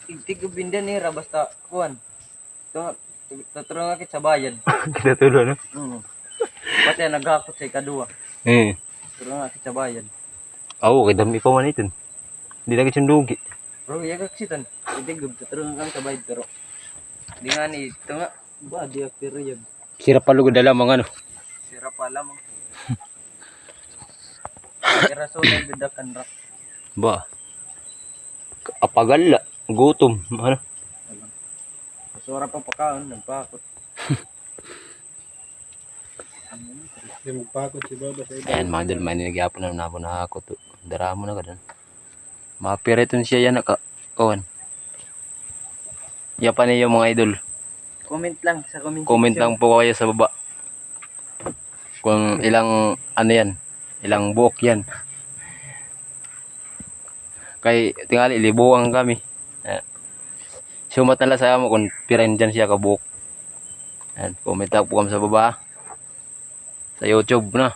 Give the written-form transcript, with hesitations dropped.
Tigubinda ni ra basta kuan. Tutulong akit sa bayad. Natulo no. Pati naghakot sa ikadua. Tutulong akit sa bayad. Oo, kay dami pa man iton. Di lagi sundugi. Bro, yagak sitan. Tigub tutulong kami sa bayad pero di nga ni ito nga ba di pero yag. Sira palugod dala mga ano. Sira pala mo. Kira so nagdakan ra. Ba. Apagala, gutom, ano. Sura pa pakaon nagpakot. Yung magpakot si Baba sa iba. Ayan mga dal, may nagyapon na po na ako to. Dara mo na ka doon. Mapiriton siya yan naka kawan. Yapan niyo mga idol. Comment lang sa comment Comment section. lang po kayo sa baba. Kung ilang ano yan. Ilang buok yan. Kay tingali libuang kami. Sumat na lang sa mo kung pirain dyan siya ka buok. Ayan, comment lang po kami sa baba. Sa YouTube na.